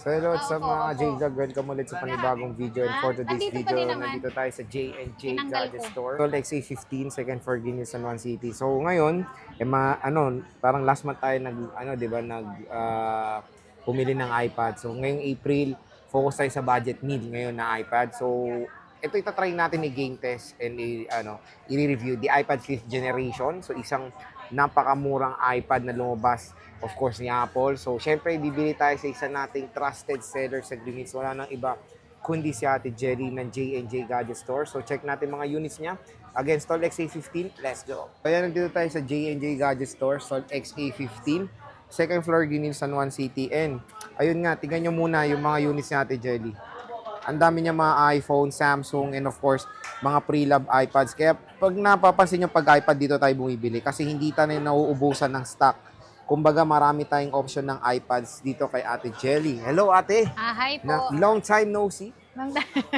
So hello sa Opo, mga opo. J-Vlog, welcome ulit sa panibagong video. And for today's Nandito pa din video, naman. nandito tayo sa J&J Tinanggal Gadget ko. Store. Gold XA15, second floor, Guinness, San Juan City. So ngayon, parang last month tayo di ba, pumili ng iPad. So ngayong April, focus tayo sa budget meal ngayon na iPad. So ito itatry natin i-game test and i-review the iPad 5th generation. So isang napakamurang iPad na lumabas, of course, ni Apple. So syempre bibili tayo sa isa nating trusted seller sa Greenwich. Wala nang iba kundi si Ate Jelly ng J&J Gadget Store. So check natin mga units niya. Again, Stall XA15, let's go. Kaya nandito tayo sa J&J Gadget Store, Stall XA15. Second floor, Guinil, San Juan City. And ayun nga, tingnan nyo muna yung mga units ni Ate Jelly. Ang dami niya mga iPhone, Samsung, and of course, mga pre-love iPads. Kaya pag napapansin nyo pag iPad dito tayo bumibili kasi hindi tayo nauubusan ng stock. Kumbaga marami tayong option ng iPads dito kay Ate Jelly. Hello Ate! Hi Na, po. long time no see.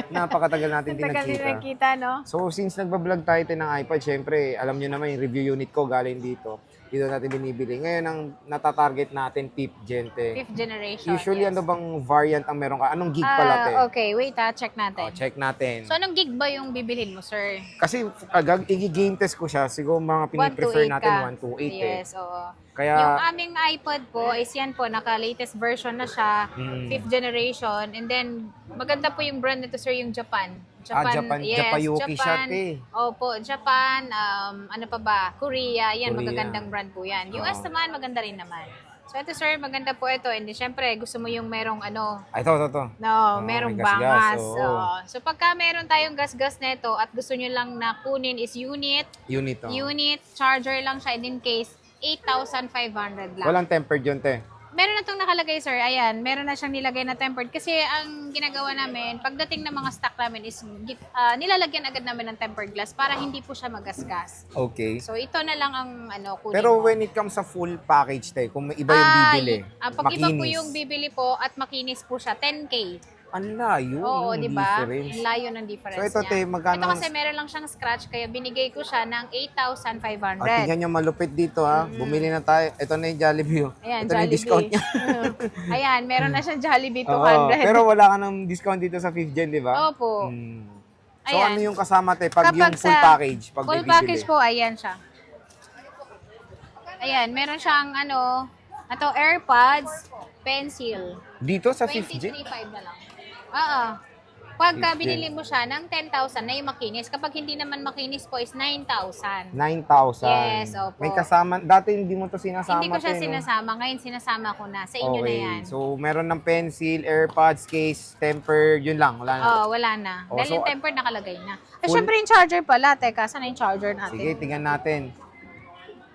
Napakatagal natin din Tagal din nagkita. nakita, no? So since nagbablog tayo ng iPad, syempre alam nyo naman yung review unit ko galing dito. Dito natin binibili. Ngayon ang natatarget natin 5th gen te. 5th generation. Usually yes. ano bang variant ang meron ka? Anong gig pala te? Okay, wait check natin. Oh, check natin. So, anong gig ba yung bibilhin mo, sir? Kasi i-game test ko siya, siguro mga piniprefer 128 natin ka. 128 eh. Yes, oo. Kaya, Yung aming iPod po is yan po, naka-latest version na siya, 5th generation. And then, maganda po yung brand nito, sir, yung Japan. Japayuki siya, te. Opo, Japan, ano pa ba? Korea, yan, Korea. magagandang brand po yan. US Oo. naman, maganda rin naman. So, ito, sir, maganda po ito. And then, syempre, gusto mo yung merong Ito. No, Oh, merong may gas-gas, bangas. oo. Oo. So, pagka meron tayong gas-gas nito at gusto nyo lang na kunin is unit, Unit, oh. unit, charger lang siya, and in case, 8,500 lang. Walang tempered yun, te. Meron na itong nakalagay, sir. Ayan, meron na siyang nilagay na tempered. Kasi ang ginagawa namin, pagdating ng mga stock namin is nilalagyan agad namin ng tempered glass para hindi po siya magasgas. Okay. So, ito na lang ang kunin Pero mo. when it comes sa full package, te, kung may iba yung bibili, Pag iba po makinis. yung bibili po at makinis po siya, 10K. Ang layo Oo, ng di ba? difference. Ang layo ng difference So ito, niya. te, magkano Ito kasi meron lang siyang scratch, kaya binigay ko siya ng 8,500. tingnan nyo, malupit dito ha. Bumili na tayo. Ito na yung Jollibee. Oh. Ayan, Ito na yung Jollibee. discount niya. Ayan, meron na siyang Jollibee 200. Oo, pero wala ka ng discount dito sa 5th gen, di ba? Opo. So Ayan. ano yung kasama, te? Pag Kapag yung full sa package, pag full may package bibili. po, ayan siya. Ayan, meron siyang AirPods, pencil. Dito sa 5th gen? 23.5 na lang. Oo. Pagka 15. binili mo siya ng 10,000 na yung makinis, kapag hindi naman makinis po is 9,000. 9,000. Yes, opo. May kasama. Dati hindi mo to sinasama. Hindi ko siya te, no? sinasama. Ngayon sinasama ko na. Sa inyo na yan. So, meron ng pencil, AirPods, case, tempered, yun lang. Wala na. Wala na. Oh, Dahil so, yung tempered nakalagay na. Eh, full- syempre yung charger pala. Teka, saan na yung charger natin? Sige, tingnan natin.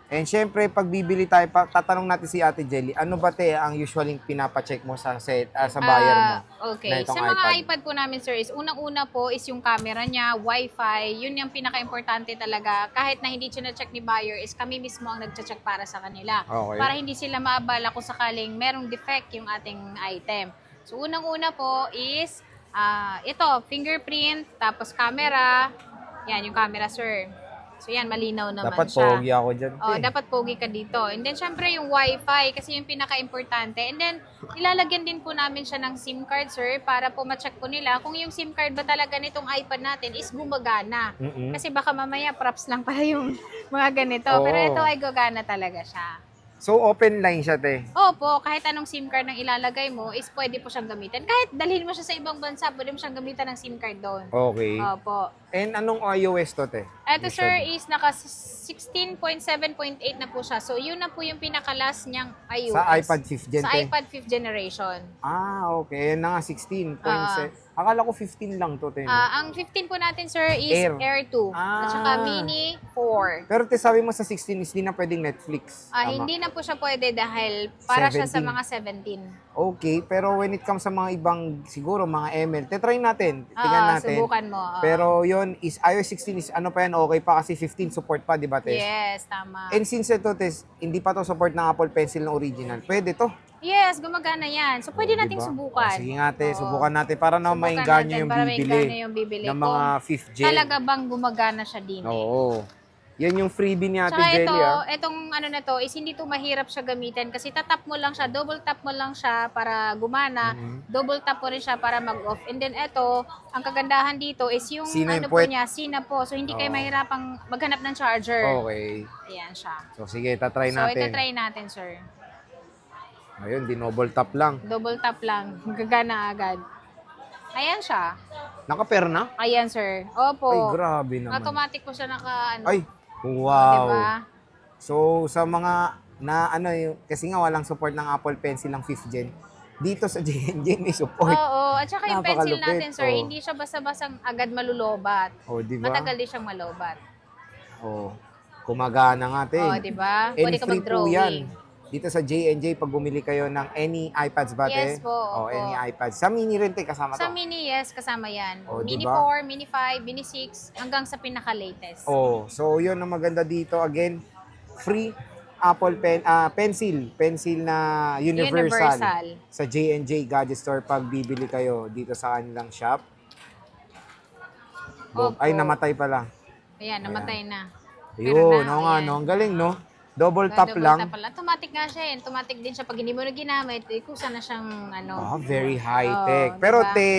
And syempre, pag bibili tayo, tatanong natin si Ate Jelly, ano ba te ang usually pinapacheck mo sa sa buyer mo? Okay. na itong Sa mga iPad? iPad po namin, sir, is unang-una po is yung camera niya, Wi-Fi. Yun yung pinaka-importante talaga. Kahit na hindi siya na-check ni buyer, is kami mismo ang nag-check para sa kanila. Okay. Para hindi sila maabala kung sakaling merong defect yung ating item. So, unang-una po is ito, fingerprint, tapos camera. Yan, yung camera, sir. So, yan, malinaw naman Dapat siya. pogi ako dyan. Oh, te. dapat pogi ka dito. And then, syempre, yung Wi-Fi, kasi yung pinaka-importante. And then, ilalagyan din po namin siya ng SIM card, sir, para po ma-check po nila kung yung SIM card ba talaga nitong iPad natin is gumagana. Mm-mm. Kasi baka mamaya, props lang pala yung mga ganito. Oo. Pero ito ay gagana talaga siya. So, open line siya, te. Opo, kahit anong SIM card ang ilalagay mo, is pwede po siyang gamitin. Kahit dalhin mo siya sa ibang bansa, pwede mo siyang gamitan ng SIM card doon. Okay. Opo. And anong iOS to, te? Ito, sir, Usually. is naka 16.7.8 na po siya. So, yun na po yung pinaka-last niyang iOS. Sa iPad 5th gen, Sa te? iPad 5th generation. Okay. Yan na nga, 16.7. Akala ko 15 lang to, te. Ang 15 po natin, sir, is Air. Air 2. At saka Mini 4. Pero te, sabi mo sa 16 is di na pwedeng Netflix. Tama. Hindi na po siya pwede dahil para siya sa 17. mga 17. Okay, pero when it comes sa mga ibang, siguro, mga ML, try natin. Tingnan natin. Subukan mo. oo. Pero yon is iOS 16 is ano pa yan, okay pa kasi 15 support pa, di ba, te? Yes, tama. And since ito, Tess, hindi pa to support ng Apple Pencil na original, pwede to. Yes, gumagana yan. So, pwede nating Diba? subukan. Sige nga, te, Oo. subukan natin para na Subukan maingganyo natin yung para bibili maingganyo yung bibili ng mga kung 5th gen. Talaga bang gumagana siya din? Oo. Yan yung freebie ni Ate Tsaka ito, Jelly, ah. itong ano na to is hindi to mahirap siya gamitin kasi tatap mo lang siya, double tap mo lang siya para gumana, Mhm. double tap mo rin siya para mag-off. And then ito, ang kagandahan dito is yung Sina ano yung po puwet. niya, sina po. So hindi kayo Oo. mahirapang maghanap ng charger. Okay. Ayan siya. So, sige, tatry So natin. ito try natin, sir. Ayun, dinouble tap lang. Double tap lang, gagana agad. Ayan siya. Naka-pair na? Ayan, sir. Ay, Opo. grabe naman. Automatic po siya naka ano. Ay, wow. Diba? So, sa mga na ano, kasi nga walang support ng Apple Pencil ng 5th gen, dito sa Gen may support. Oo, at saka yung pencil Napakalupit. natin, sir, Oo. hindi siya basta-bastang agad malulobat. Oh, di ba? Matagal din siyang malobat. Oh, kumagana nga, te. Oo, di ba? And Pwede ka free po yan. mag-drawing. Dito sa J&J, pag bumili kayo ng any iPads ba, te? Yes po, Oh, opo. any iPads. Sa mini rin, te, kasama Sa to. mini, yes, kasama yan. Oh, di Mini ba? 4, Mini 5, Mini 6, hanggang sa pinaka-latest. Oh, so yun ang maganda dito. Again, free Apple pencil na universal. Sa J&J Gadget Store pag bibili kayo dito sa kanilang shop. Opo. Ay, namatay pala. Ayan, namatay na. Ayun, na, no nga, ayan. no. Ang galing, no? Double tap Double lang. tap lang. Automatic nga siya. Automatic din siya. Pag hindi mo na ginamit, kusa na siyang ano. Ah, very high-tech. Oo, Pero, diba? te,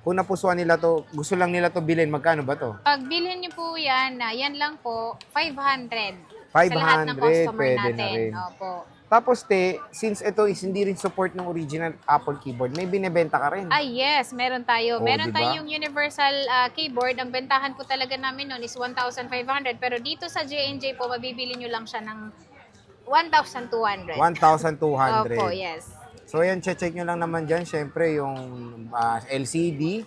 kung napusuan nila to, gusto lang nila to bilhin, magkano ba to? Pag bilhin niyo po yan, yan lang po, 500. 500, sa lahat ng customer pwede na natin. rin. Opo. Tapos, te, since ito is hindi rin support ng original Apple keyboard, may binebenta ka rin. Ah, yes, meron tayo. Oh, Meron diba? tayong universal keyboard. Ang bentahan po talaga namin noon is 1,500. Pero dito sa J&J po, mabibili nyo lang siya ng 1,200. 1,200. Opo, yes. So, yan, check nyo lang naman dyan. Siyempre, yung LCD,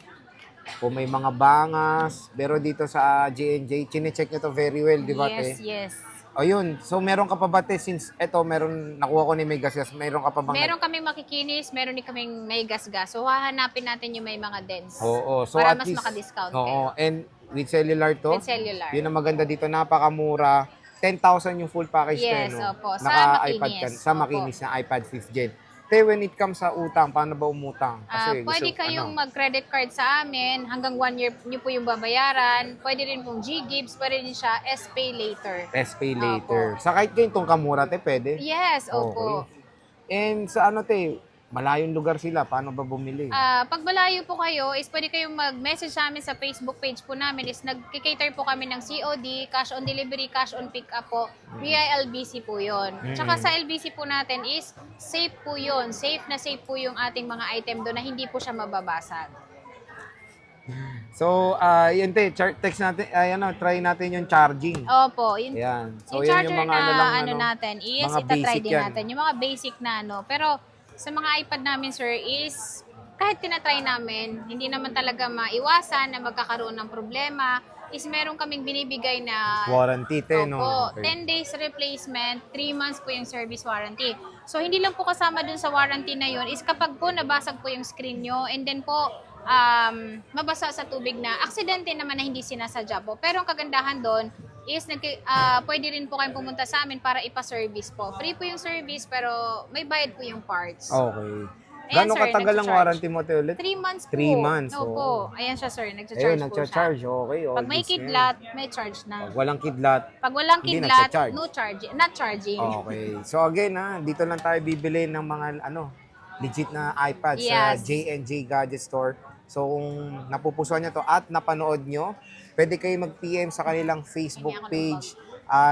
kung may mga bangas. Pero dito sa J&J, chine-check nyo to very well, di ba, Yes, te? yes. Ayun. So, meron ka pa ba, te? Since eto, nakuha ko ni May Gasgas, meron ka pa bang... Meron kaming makikinis, meron din kaming may gas-gas. So, hahanapin natin yung may mga dents. Oo. So, para at mas least, maka-discount oo. kayo. And with cellular to, With cellular. yun ang maganda dito, napakamura. 10,000 yung full package Yes, no? opo. Sa Naka-iPad ka, makinis. sa Opo. makinis na iPad 5th gen. Te, when it comes sa utang, paano ba umutang? Pwede kayong mag-credit card sa amin. Hanggang 1 year nyo po yung babayaran. Pwede rin pong G-Gibbs. Pwede rin siya S-Pay later. S-Pay later. Sa kahit ganitong kamura, te, pwede? Yes, opo. Okay. And sa ano, te, malayong lugar sila, paano ba bumili? Pag malayo po kayo, is pwede kayong mag-message sa amin sa Facebook page po namin. Is nag-cater po kami ng COD, cash on delivery, cash on pick up po. Via LBC po yun. Tsaka sa LBC po natin is safe po yun. Safe na safe po yung ating mga item doon na hindi po siya mababasag. So, yun, te, text natin, try natin yung charging. Opo. Yun, Ayan. So, yung yan charger yung mga na lang, natin is mga itatry basic din yan. natin. Yung mga basic na Pero sa mga iPad namin, sir, is kahit tinatry namin, hindi naman talaga maiwasan na magkakaroon ng problema. Is meron kaming binibigay na Warranty, te, no? Opo, Okay. 10 days replacement, 3 months po yung service warranty. So, hindi lang po kasama dun sa warranty na yun is kapag po nabasag po yung screen nyo and then po mabasa sa tubig na aksidente naman na hindi sinasadya po. Pero ang kagandahan doon is pwede rin po kayong pumunta sa amin para ipa-service po. Free po yung service pero may bayad po yung parts. Okay. Ayan, Gano'ng sir, katagal ang nagcha-charge. warranty mo, te, ulit? 3 months po. 3 months, Opo. oo. Ayan siya, sir. Ayun, Nagcha-charge po siya. nagcha-charge. Okay, all Pag may this kidlat, may charge na. Pag walang kidlat, Pag walang Hindi kidlat, nagcha-charge. no charge, not charging. okay. So again, dito lang tayo bibili ng mga legit na iPad sa Yes. J&J Gadget Store. So kung napupusuan nyo to at napanood nyo, pwede kayo mag-PM sa kanilang Facebook page.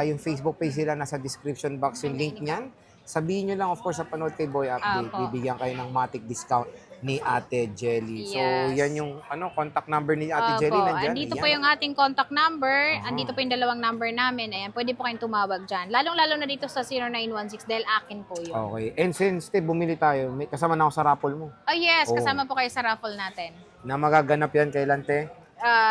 Yung Facebook page nila nasa description box yung link niyan. Sabihin nyo lang, of course, sa panood kay Boy Update, Apo. bibigyan kayo ng matic discount ni Ate Jelly. So, Yes. yan yung contact number ni Ate Jelly. Opo, Nandyan. andito Ayan. po yung ating contact number. Andito po yung dalawang number namin. Ayan, pwede po kayong tumawag dyan. Lalong-lalo na dito sa 0916 dahil akin po yun. Okay. And since, te, bumili tayo, may kasama na ako sa raffle mo. Oh yes, Oh. kasama po kayo sa raffle natin. Na magaganap yan kailan, te?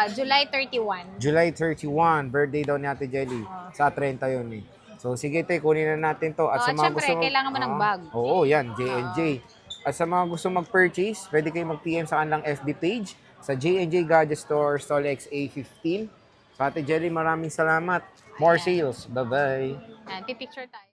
July 31. July 31, birthday daw ni Ate Jelly. Sa 30 yun eh. So sige, te, kunin na natin to. At sa mga syempre, gusto kailangan mo ng bag. Oo, yan, J&J. At sa mga gusto mag-purchase, pwede kayo mag-PM sa kanilang FB page sa J&J Gadget Store, Stall XA15. Sa Ate Jelly, maraming salamat. More sales. Bye-bye. Ayan, pipicture tayo.